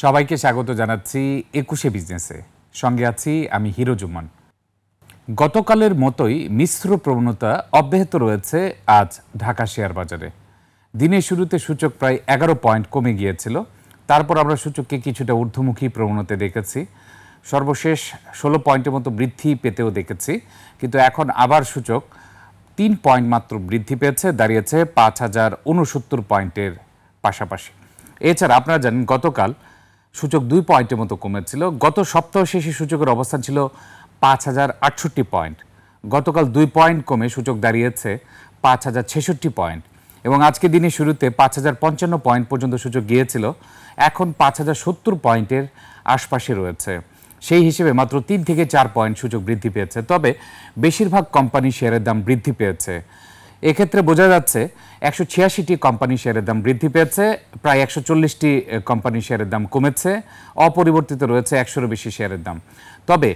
সবাইকে স্বাগত জানাচ্ছি ২১শে বিজনেসে। সঙ্গে আছি আমি হিরোজুমান। গতকালের মতোই মিশ্র প্রবণতা অব্যাহত রয়েছে আজ ঢাকা শেয়ার বাজারে। দিনের শুরুতে সূচক প্রায় ১১ পয়েন্ট কমে গিয়েছিল, তারপর আমরা সূচককে কিছুটা ঊর্ধ্বমুখী প্রবণতা দেখেছি, সর্বশেষ ১৬ পয়েন্টের মতো বৃদ্ধি পেতেও দেখেছি, কিন্তু এখন আবার সূচক ৩ পয়েন্ট মাত্র বৃদ্ধি পেয়েছে, দাঁড়িয়েছে ৫,০৬৯ পয়েন্টের পাশাপাশি। এছাড়া আপনারা জানেন গতকাল সূচক ২ পয়েন্টের মতো কমেছিল। গত সপ্তাহ শেষে সূচকের অবস্থান ছিল ৫,০৬৮ পয়েন্ট। গতকাল ২ পয়েন্ট কমে সূচক দাঁড়িয়েছে ৫,০৬৬ পয়েন্ট এবং আজকে দিনের শুরুতে ৫,০৫৫ পয়েন্ট পর্যন্ত সূচক গিয়েছিল, এখন ৫,০৭০ পয়েন্টের আশপাশে রয়েছে। সেই হিসেবে মাত্র ৩ থেকে ৪ পয়েন্ট সূচক বৃদ্ধি পেয়েছে, তবে বেশিরভাগ কোম্পানি শেয়ারের দাম বৃদ্ধি পেয়েছে। এক্ষেত্রে বোঝা যাচ্ছে ১৮৬টি কোম্পানি শেয়ারের দাম বৃদ্ধি পেয়েছে, প্রায় ১৪০টি কোম্পানি শেয়ারের দাম কমেছে, অপরিবর্তিত রয়েছে ১০০-এরও বেশি শেয়ারের দাম। তবে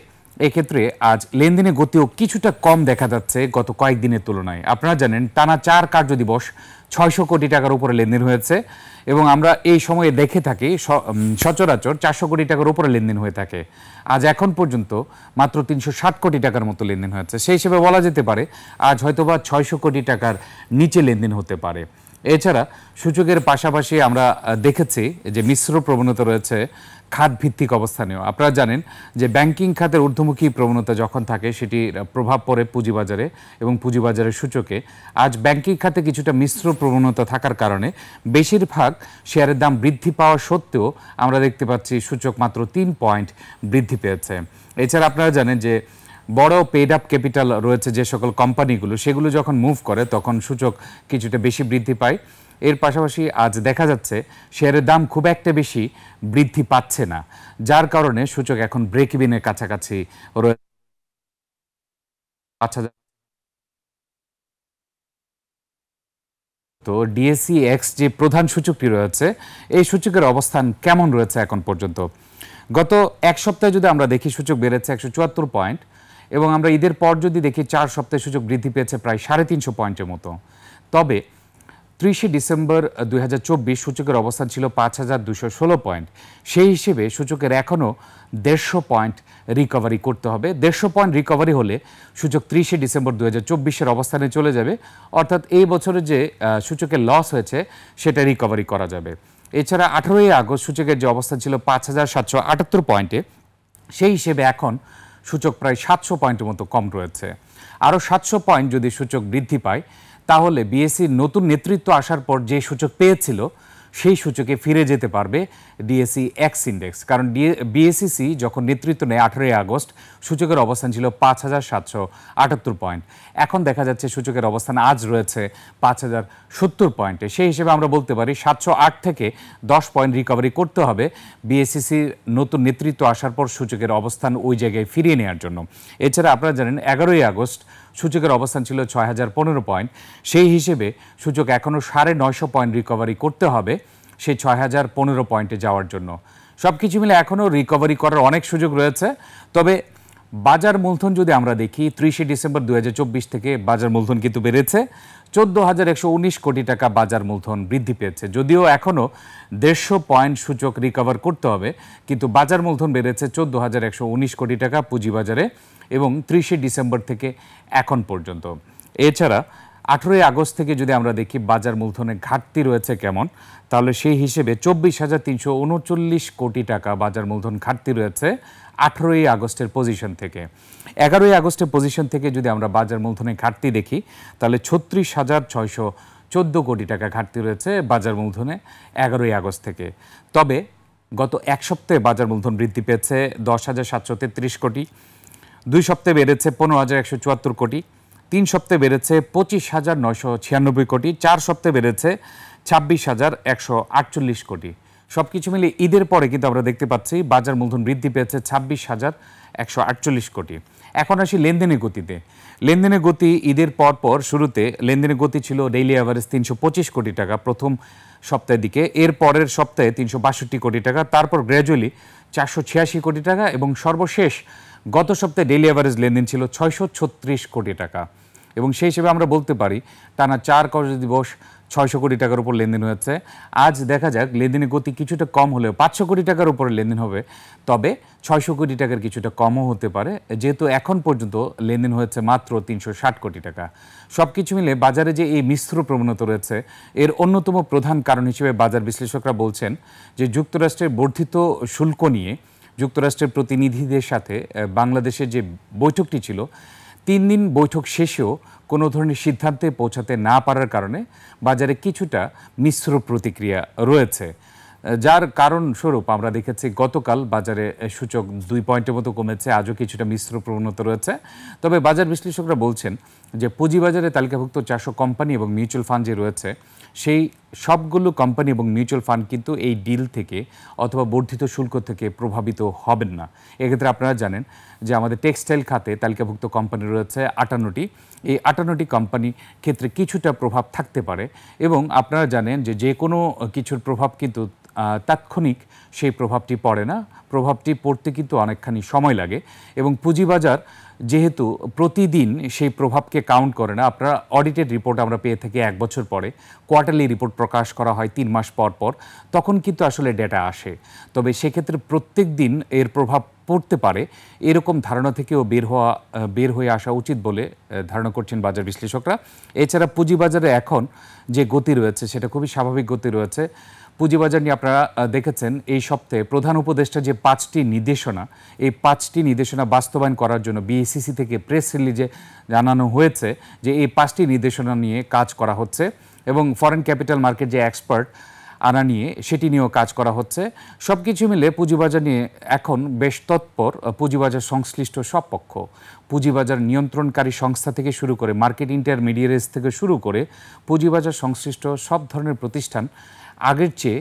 এক্ষেত্রে আজ লেনদেনের গতিও কিছুটা কম দেখা যাচ্ছে গত কয়েকদিনের তুলনায়। আপনারা জানেন টানা ৪ কার্যদিবস ৬০০ কোটি টাকার উপরে লেনদেন হয়েছে এবং আমরা এই সময়ে দেখে থাকি সচরাচর ৪০০ কোটি টাকার উপরে লেনদেন হয়ে থাকে। আজ এখন পর্যন্ত মাত্র ৩৬০ কোটি টাকার মতো লেনদেন হয়েছে। সেই হিসেবে বলা যেতে পারে আজ হয়তোবা ৬০০ কোটি টাকার নিচে লেনদেন হতে পারে। এছাড়া সূচকের পাশাপাশি আমরা দেখেছি যে মিশ্র প্রবণতা রয়েছে খাত ভিত্তিক অবস্থানেও। আপনারা জানেন যে ব্যাংকিং খাতের ঊর্ধ্বমুখী প্রবণতা যখন থাকে সেটির প্রভাব পড়ে পুঁজিবাজারে এবং পুঁজিবাজারের সূচকে। আজ ব্যাংকিং খাতে কিছুটা মিশ্র প্রবণতা থাকার কারণে বেশিরভাগ শেয়ারের দাম বৃদ্ধি পাওয়া সত্ত্বেও আমরা দেখতে পাচ্ছি সূচক মাত্র ৩ পয়েন্ট বৃদ্ধি পেয়েছে। এছাড়া আপনারা জানেন যে বড় পেড আপ ক্যাপিটাল রয়েছে যে সকল কোম্পানিগুলো, সেগুলো যখন মুভ করে তখন সূচক কিছুটা বেশি বৃদ্ধি পায়। এর পাশাপাশি আজ দেখা যাচ্ছে শেয়ারের দাম খুব একটা বেশি বৃদ্ধি পাচ্ছে না, যার কারণে সূচক এখন ব্রেক ইভেনের কাছাকাছি রয়েছে। তো ডিএসই এক্স যে প্রধান সূচকটি রয়েছে, এই সূচকের অবস্থান কেমন রয়েছে এখন পর্যন্ত? গত এক সপ্তাহে যদি আমরা দেখি সূচক বেড়েছে ১৭৪ পয়েন্ট এবং আমরা ঈদের পর যদি দেখি ৪ সপ্তাহে সূচক বৃদ্ধি পেয়েছে প্রায় ৩৫০ পয়েন্টের মতো। তবে ৩০শে ডিসেম্বর ২০২৪ সূচকের অবস্থান ছিল ৫,২১৬ পয়েন্ট। সেই হিসেবে সূচকের এখনও ১৫০ পয়েন্ট রিকভারি করতে হবে। ১৫০ পয়েন্ট রিকভারি হলে সূচক ৩০শে ডিসেম্বর ২০২৪-এর অবস্থানে চলে যাবে, অর্থাৎ এই বছরে যে সূচকের লস হয়েছে সেটা রিকভারি করা যাবে। এছাড়া ১৮ই আগস্ট সূচকের যে অবস্থান ছিল ৫,৭৭৮ পয়েন্টে, সেই হিসেবে এখন সূচক প্রায় ৭০০ পয়েন্টের মতো কম রয়েছে। আরও ৭০০ পয়েন্ট যদি সূচক বৃদ্ধি পায় তাহলে বিএসসির নতুন নেতৃত্ব আসার পর যে সূচক পেয়েছিল সেই সূচকে ফিরে যেতে পারবে ডিএসই এক্স ইন্ডেক্স। কারণ বিএসসিসি যখন নেতৃত্ব নেয় ১৮ই আগস্ট সূচকের অবস্থান ছিল ৫,৭৭৮ পয়েন্ট। এখন দেখা যাচ্ছে সূচকের অবস্থান আজ রয়েছে ৫,০৭০ পয়েন্টে। সেই হিসেবে আমরা বলতে পারি ৭০৮ থেকে ১০ পয়েন্ট রিকভারি করতে হবে বিএসসিসির নতুন নেতৃত্ব আসার পর সূচকের অবস্থান ওই জায়গায় ফিরিয়ে নেওয়ার জন্য। এছাড়া আপনারা জানেন ১১ই আগস্ট সূচকের অবস্থান ছিল ৬,০১৫ পয়েন্ট। সেই হিসেবে সূচক এখনও ৯৫০ পয়েন্ট রিকভারি করতে হবে সেই ৬,০১৫ পয়েন্টে যাওয়ার জন্য। সব কিছু মিলে এখনও রিকভারি করার অনেক সুযোগ রয়েছে। তবে বাজার মূলধন যদি আমরা দেখি ৩০শে ডিসেম্বর ২০২৪ থেকে বাজার মূলধন কিন্তু বেড়েছে, ১৪,১১৯ কোটি টাকা বাজার মূলধন বৃদ্ধি পেয়েছে। যদিও এখনও ১৫০ পয়েন্ট সূচক রিকভার করতে হবে, কিন্তু বাজার মূলধন বেড়েছে ১৪,১১৯ কোটি টাকা পুঁজিবাজারে এবং ৩০শে ডিসেম্বর থেকে এখন পর্যন্ত। এছাড়া ১৮ই আগস্ট থেকে যদি আমরা দেখি বাজার মূলধনের ঘাটতি রয়েছে কেমন, তাহলে সেই হিসেবে ২৪,৩৩৯ কোটি টাকা বাজার মূলধন ঘাটতি রয়েছে ১৮ই আগস্টের পজিশন থেকে। ১১ই আগস্টের পজিশন থেকে যদি আমরা বাজার মূলধনের ঘাটতি দেখি তাহলে ৩৬,৬১৪ কোটি টাকা ঘাটতি রয়েছে বাজার মূলধনে ১১ই আগস্ট থেকে। তবে গত এক সপ্তাহে বাজার মূলধন বৃদ্ধি পেয়েছে ১০,৭৩৩ কোটি, ২ সপ্তাহে বেড়েছে ১৫,১৭৪ কোটি, ৩ সপ্তাহে বেড়েছে ২৫,৯৯৬ কোটি, ৪ সপ্তাহে বেড়েছে ২৬,১৪৮ কোটি। সব কিছু মিলে ঈদের পরে কিন্তু আমরা দেখতে পাচ্ছি বাজার মূলধন বৃদ্ধি পেয়েছে ২৬,১৪৮ কোটি। এখন আসি লেনদেনের গতিতে। লেনদেনের গতি ঈদের পর শুরুতে লেনদেনের গতি ছিল ডেইলি অ্যাভারেজ ৩২৫ কোটি টাকা প্রথম সপ্তাহের দিকে, এর পরের সপ্তাহে ৩৬২ কোটি টাকা, তারপর গ্র্যাজুয়ালি ৪৮৬ কোটি টাকা এবং সর্বশেষ গত সপ্তাহে ডেইলি অ্যাভারেজ লেনদেন ছিল ৬৩৬ কোটি টাকা। এবং সেই হিসেবে আমরা বলতে পারি টানা ৪ কার্যদিবস 600 কোটি টাকার উপর লেনদেন হয়েছে। আজ দেখা যাক লেনদেনের গতি কিছুটা কম হলেও 500 কোটি টাকার উপরে লেনদেন হবে, তবে 600 কোটি টাকার কিছুটা কমও হতে পারে, যেহেতু এখন পর্যন্ত লেনদেন হয়েছে মাত্র 360 কোটি টাকা। সব কিছু মিলে বাজারে যে এই মিশ্র প্রবণতা রয়েছে, এর অন্যতম প্রধান কারণ হিসেবে বাজার বিশ্লেষকরা বলছেন যে যুক্তরাষ্ট্রের বর্ধিত শুল্ক নিয়ে যুক্তরাষ্ট্রের প্রতিনিধিদের সাথে বাংলাদেশের যে বৈঠকটি ছিল, 3 দিন বৈঠক শেষেও কোনো ধরনের সিদ্ধান্তে পৌঁছাতে না পারার কারণে বাজারে কিছুটা মিশ্র প্রতিক্রিয়া রয়েছে, যার কারণস্বরূপ আমরা দেখেছি গতকাল বাজারে সূচক 2 পয়েন্টের মতো কমেছে, আজও কিছুটা মিশ্র প্রবণতা রয়েছে। তবে বাজার বিশ্লেষকরা বলছেন যে পুঁজিবাজারে তালিকাভুক্ত 400 কোম্পানি এবং মিউচুয়াল ফান্ড যে রয়েছে, সেই সবগুলো কোম্পানি এবং মিউচুয়াল ফান্ড কিন্তু এই ডিল থেকে অথবা বর্ধিত শুল্ক থেকে প্রভাবিত হবেন না। এক্ষেত্রে আপনারা জানেন যে আমাদের টেক্সটাইল খাতে তালিকাভুক্ত কোম্পানি রয়েছে 58টি। এই 58টি কোম্পানি ক্ষেত্রে কিছুটা প্রভাব থাকতে পারে, এবং আপনারা জানেন যে যে কোনো কিছুর প্রভাব কিন্তু তাৎক্ষণিক সেই প্রভাবটি পড়ে না, প্রভাবটি পড়তে কিন্তু অনেকখানি সময় লাগে, এবং পুঁজিবাজার যেহেতু প্রতিদিন সেই প্রভাবকে কাউন্ট করে না, আপনারা অডিটেড রিপোর্ট আমরা পেয়ে থাকি 1 বছর পরে, কোয়ার্টারলি রিপোর্ট প্রকাশ করা হয় 3 মাস পর পর, তখন কিন্তু আসলে ডেটা আসে। তবে সেক্ষেত্রে প্রত্যেক দিন এর প্রভাব পড়তে পারে এরকম ধারণা থেকেও বের হয়ে আসা উচিত বলে ধারণা করছেন বাজার বিশ্লেষকরা। এছাড়া পুঁজিবাজারে এখন যে গতি রয়েছে সেটা খুবই স্বাভাবিক গতি রয়েছে। পুঁজিবাজার নিয়ে আপনারা দেখেছেন এই সপ্তাহে প্রধান উপদেষ্টা যে 5টি নির্দেশনা, এই 5টি নির্দেশনা বাস্তবায়ন করার জন্য বিএসইসি থেকে প্রেস রিলিজে জানানো হয়েছে যে এই 5টি নির্দেশনা নিয়ে কাজ করা হচ্ছে, এবং ফরেন ক্যাপিটাল মার্কেট যে এক্সপার্ট আনা নিয়ে সেটি নিয়েও কাজ করা হচ্ছে। সব কিছু মিলে পুঁজিবাজার নিয়ে এখন বেশ তৎপর পুঁজিবাজার সংশ্লিষ্ট সব পক্ষ, পুঁজিবাজার নিয়ন্ত্রণকারী সংস্থা থেকে শুরু করে মার্কেট ইন্টারমিডিয়েটস থেকে শুরু করে পুঁজিবাজার সংশ্লিষ্ট সব ধরনের প্রতিষ্ঠান আগের চেয়ে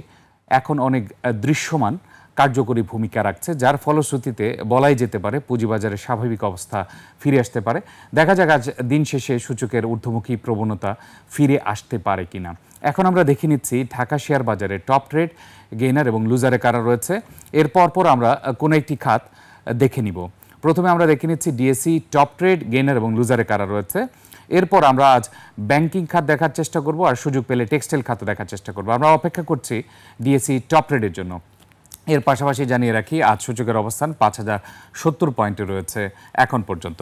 এখন অনেক দৃশ্যমান কার্যকরী ভূমিকা রাখছে, যার ফলশ্রুতিতে বলাই যেতে পারে পুঁজিবাজারের স্বাভাবিক অবস্থা ফিরে আসতে পারে। দেখা যাক আজ দিন শেষে সূচকের ঊর্ধ্বমুখী প্রবণতা ফিরে আসতে পারে কিনা। এখন আমরা দেখে নিচ্ছি ঢাকা শেয়ার বাজারে টপ ট্রেড, গেইনার এবং লুজারে কারা রয়েছে। এর পরপর আমরা কোনো একটি খাত দেখে নিব। প্রথমে আমরা দেখে নিচ্ছি ডিএসই টপ ট্রেড, গেইনার এবং লুজারে কারা রয়েছে। এরপর আমরা আজ ব্যাংকিং খাত দেখার চেষ্টা করব, আর সুযোগ পেলে টেক্সটাইল খাত দেখার চেষ্টা করব। আমরা অপেক্ষা করছি ডিএসই টপ ট্রেডের জন্য। এর পাশাপাশি জানিয়ে রাখি আজ সূচকের অবস্থান 5070 পয়েন্টে রয়েছে এখন পর্যন্ত।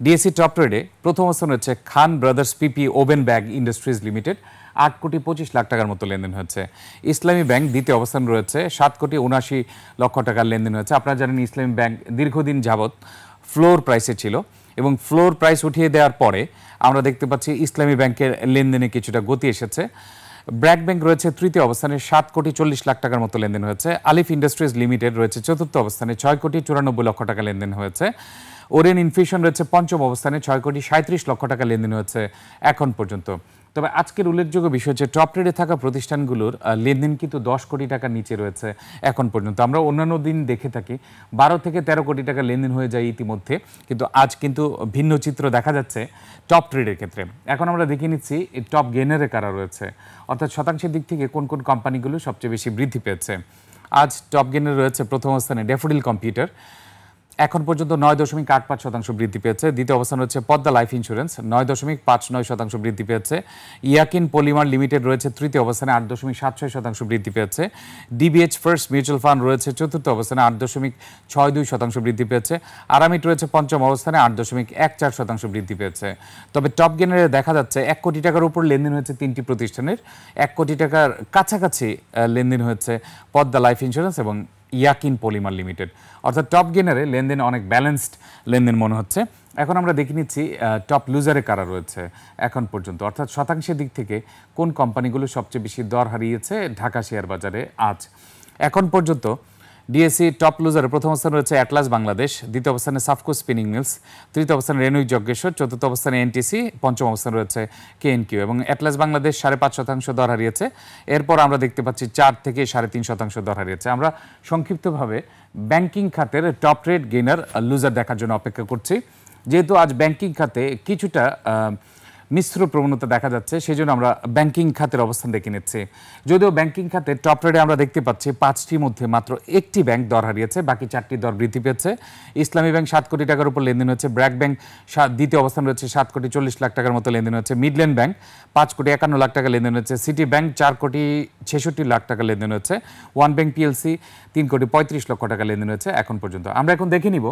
ডিএসই টপ ট্রেডে প্রথম অবস্থান রয়েছে খান ব্রাদার্স পিপি ওভেন ব্যাগ ইন্ডাস্ট্রিজ লিমিটেড, 8 কোটি 25 লাখ টাকার মতো লেনদেন হচ্ছে। ইসলামী ব্যাংক দ্বিতীয় অবস্থান রয়েছে, 7 কোটি 79 লক্ষ টাকার লেনদেন হয়েছে। আপনারা জানেন ইসলামী ব্যাংক দীর্ঘদিন যাবৎ ফ্লোর প্রাইসে ছিল, এবং ফ্লোর প্রাইস উঠিয়ে দেওয়ার পরে আমরা দেখতে পাচ্ছি ইসলামী ব্যাংকের লেনদেনে কিছুটা গতি এসেছে। ব্র্যাক ব্যাংক রয়েছে তৃতীয় অবস্থানে, 7 কোটি 40 লাখ টাকার মতো লেনদেন হয়েছে। আলিফ ইন্ডাস্ট্রিজ লিমিটেড রয়েছে চতুর্থ অবস্থানে, 6 কোটি 94 লক্ষ টাকা লেনদেন হয়েছে। ওরেন ইনফিউশন রয়েছে পঞ্চম অবস্থানে, 6 কোটি 37 লক্ষ টাকা লেনদেন হয়েছে এখন পর্যন্ত। তবে আজকের উল্লেখযোগ্য বিষয় হচ্ছে টপ ট্রেডে থাকা প্রতিষ্ঠানগুলোর লেনদেন কিন্তু 10 কোটি টাকার নিচে রয়েছে এখন পর্যন্ত। আমরা অন্যান্য দিন দেখে থাকি 12 থেকে 13 কোটি টাকা লেনদেন হয়ে যায় ইতিমধ্যে, কিন্তু আজ কিন্তু ভিন্ন চিত্র দেখা যাচ্ছে টপ ট্রেডের ক্ষেত্রে। এখন আমরা দেখে নিচ্ছি টপ গেইনারে কারা রয়েছে, অর্থাৎ শতাংশের দিক থেকে কোন কোন কোম্পানিগুলো সবচেয়ে বেশি বৃদ্ধি পেয়েছে। আজ টপ গেইনারে রয়েছে প্রথম অবস্থানে ড্যাফোডিল কম্পিউটার, এখন পর্যন্ত 9.85% বৃদ্ধি পেয়েছে। দ্বিতীয় অবস্থান রয়েছে পদ্মা লাইফ ইন্স্যুরেন্স, 9.59% বৃদ্ধি পেয়েছে। ইয়াকিন পলিমার লিমিটেড রয়েছে তৃতীয় অবস্থানে, 8.76% বৃদ্ধি পেয়েছে। ডিবিএইচ ফার্স্ট মিউচুয়াল ফান্ড রয়েছে চতুর্থ অবস্থানে, 8.62% বৃদ্ধি পেয়েছে। আরামিট রয়েছে পঞ্চম অবস্থানে, 8.14% বৃদ্ধি পেয়েছে। তবে টপ গেইনারে দেখা যাচ্ছে 1 কোটি টাকার উপর লেনদেন হয়েছে 3টি প্রতিষ্ঠানের, 1 কোটি টাকার কাছাকাছি লেনদেন হয়েছে পদ্মা লাইফ ইন্স্যুরেন্স এবং ইয়াকিন পলিমার লিমিটেড। অর্থাৎ টপ গেইনারে লেনদেন অনেক ব্যালেন্সড লেনদেন মনে হচ্ছে। এখন আমরা দেখে নিচ্ছি টপ লুজারে কারা রয়েছে এখন পর্যন্ত, অর্থাৎ শতাংশের দিক থেকে কোন কোম্পানিগুলো সবচেয়ে বেশি দর হারিয়েছে ঢাকা শেয়ার বাজারে আজ। এখন পর্যন্ত ডিএসসি টপ লুজারে প্রথম অবস্থানে রয়েছে অ্যাটলাস বাংলাদেশ, দ্বিতীয় অবস্থানে সাফকো স্পিনিং মিলস, তৃতীয় অবস্থানে রেনুই যজ্ঞেশ্বর, চতুর্থ অবস্থানে এনটিসি, পঞ্চম অবস্থানে রয়েছে কেএনকিউ। এবং অ্যাটলাস বাংলাদেশ 5.5% দর হারিয়েছে। এরপর আমরা দেখতে পাচ্ছি 4 থেকে 3.5% দর হারিয়েছে। আমরা সংক্ষিপ্তভাবে ব্যাংকিং খাতের টপ ট্রেড, গেইনার, লুজার দেখার জন্য অপেক্ষা করছি। যেহেতু আজ ব্যাংকিং খাতে কিছুটা মিশ্র প্রবণতা দেখা যাচ্ছে, সেই জন্য আমরা ব্যাংকিং খাতের অবস্থান দেখে নিচ্ছি। যদিও ব্যাংকিং খাতে টপ রেটে আমরা দেখতে পাচ্ছি 5টির মধ্যে মাত্র একটি ব্যাংক দর হারিয়েছে, বাকি 4টি দর বৃদ্ধি পেয়েছে। ইসলামী ব্যাংক 7 কোটি টাকার উপর লেনদেন হচ্ছে, ব্র্যাক ব্যাংক দ্বিতীয় অবস্থান রয়েছে 7 কোটি 40 লাখ টাকার মতো লেনদেন হচ্ছে, মিডল্যান্ড ব্যাংক 5 কোটি 51 লাখ টাকা লেনদেন হচ্ছে, সিটি ব্যাংক 4 কোটি 66 লাখ টাকা লেনদেন হচ্ছে, ওয়ান ব্যাংক পিএলসি 3 কোটি 35 লক্ষ টাকা লেনদেন হচ্ছে এখন পর্যন্ত। আমরা এখন দেখে নিব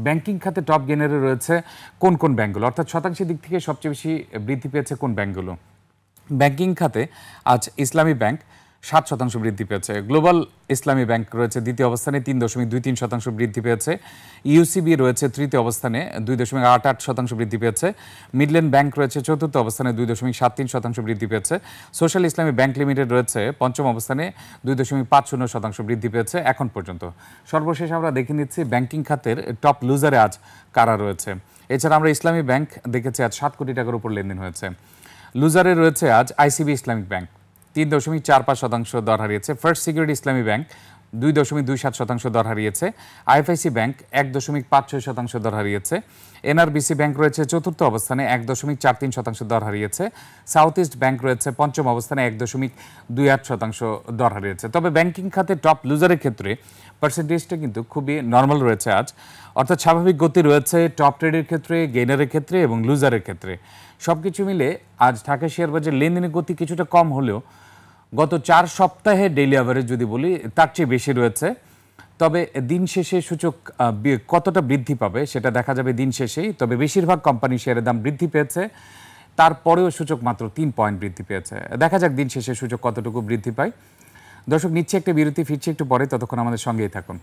ব্যাংকিং খাতে টপ গেনারে রয়েছে কোন কোন ব্যাংকগুলো, অর্থাৎ শতাংশের দিক থেকে সবচেয়ে বেশি বৃদ্ধি পেয়েছে কোন ব্যাংকগুলো। ব্যাংকিং খাতে আজ ইসলামী ব্যাংক 7% বৃদ্ধি পেয়েছে, গ্লোবাল ইসলামী ব্যাংক রয়েছে দ্বিতীয় অবস্থানে 3.23% বৃদ্ধি পেয়েছে, ইউসিবি রয়েছে তৃতীয় অবস্থানে 2.88% বৃদ্ধি পেয়েছে, মিডল্যান্ড ব্যাংক রয়েছে চতুর্থ অবস্থানে 2.73% বৃদ্ধি পেয়েছে, সোশ্যাল ইসলামী ব্যাংক লিমিটেড রয়েছে পঞ্চম অবস্থানে 2.50% বৃদ্ধি পেয়েছে এখন পর্যন্ত। সর্বশেষ আমরা দেখে নিচ্ছি ব্যাংকিং খাতের টপ লুজারে আজ কারা রয়েছে। এছাড়া আমরা ইসলামী ব্যাংক দেখেছি আজ 7 কোটি টাকার উপর লেনদেন হয়েছে। লুজারে রয়েছে আজ আইসিবি ইসলামিক ব্যাংক 3.45% দর হারিয়েছে, ফার্স্ট সিকিউরিটি ইসলামী ব্যাংক 2.27% দর হারিয়েছে, আইএফআইসি ব্যাংক 1.56% দর হারিয়েছে, এনআরবিসি ব্যাংক রয়েছে চতুর্থ অবস্থানে 1.43% দর হারিয়েছে, সাউথ ইস্ট ব্যাংক রয়েছে পঞ্চম অবস্থানে 1.28% দর হারিয়েছে। তবে ব্যাংকিং খাতে টপ লুজারের ক্ষেত্রে পার্সেন্টেজটা কিন্তু খুবই নর্মাল রয়েছে আজ, অর্থাৎ স্বাভাবিক গতি রয়েছে টপ ট্রেডের ক্ষেত্রে, গেইনারের ক্ষেত্রে এবং লুজারের ক্ষেত্রে। সব কিছু মিলে আজ ঢাকা শেয়ার বাজার লেনদেনের গতি কিছুটা কম হলেও গত 4 সপ্তাহে ডেইলি অ্যাভারেজ যদি বলি তার চেয়ে বেশি রয়েছে। তবে দিন শেষে সূচক কতটা বৃদ্ধি পাবে সেটা দেখা যাবে দিন শেষেই। তবে বেশিরভাগ কোম্পানি শেয়ারের দাম বৃদ্ধি পেয়েছে, তারপরেও সূচক মাত্র 3 পয়েন্ট বৃদ্ধি পেয়েছে। দেখা যাক দিন শেষে সূচক কতটুকু বৃদ্ধি পায়। দর্শক, নিচ্ছে একটা বিরতি, ফিরছে একটু পরে, ততক্ষণ আমাদের সঙ্গেই থাকুন।